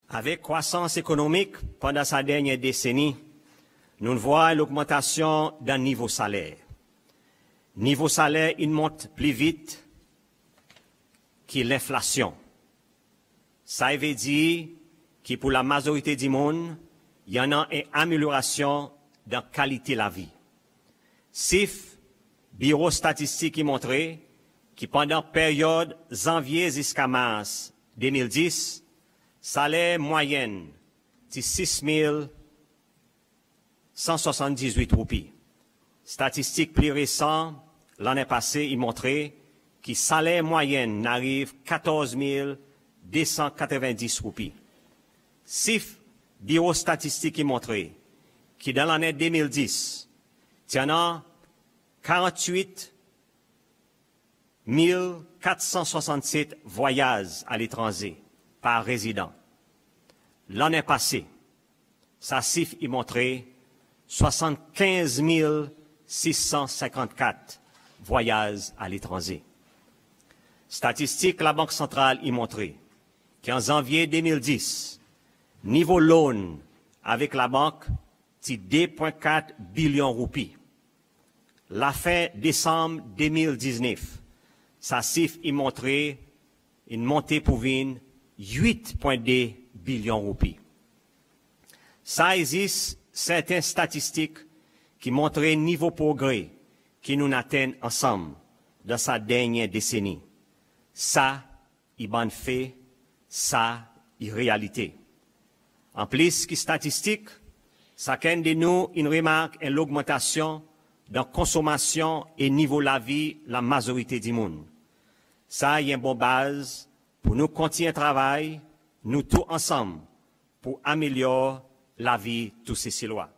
Avec croissance économique pendant sa dernière décennie, nous voyons l'augmentation d'un niveau salaire. Niveau salaire, il monte plus vite que l'inflation. Ça veut dire que pour la majorité du monde, il y en a une amélioration de la qualité de la vie. CIF, Bureau statistique, qui montrait que pendant la période janvier jusqu'à mars 2010, salaire moyen de 6 178 roupies. Statistique plus récente, l'année passée, il montrait que le salaire moyen n'arrive 14 290 roupies. CIF, Bureau statistique, qui montrait que dans l'année 2010, il y en a 48 467 voyages à l'étranger par résident. L'année passée, sa CIF y montrait 75 654 voyages à l'étranger. Statistique, la Banque centrale y montrait qu'en janvier 2010, niveau loan avec la banque, c'est 2,4 billions de roupies. La fin décembre 2019, sa CIF y montrait une montée pour 8,2 billions de roupies. Ça existe certaines statistiques qui montraient le niveau de progrès que nous atteignons ensemble dans sa dernière décennie. Ça, il y fait, ça, il réalité. En plus que statistique, chacun de nous une remarque et l'augmentation dans la consommation et niveau de la vie la majorité du monde. Ça, il y a une bonne base pour nous continuer à travailler, nous tous ensemble, pour améliorer la vie de tous ces Silois.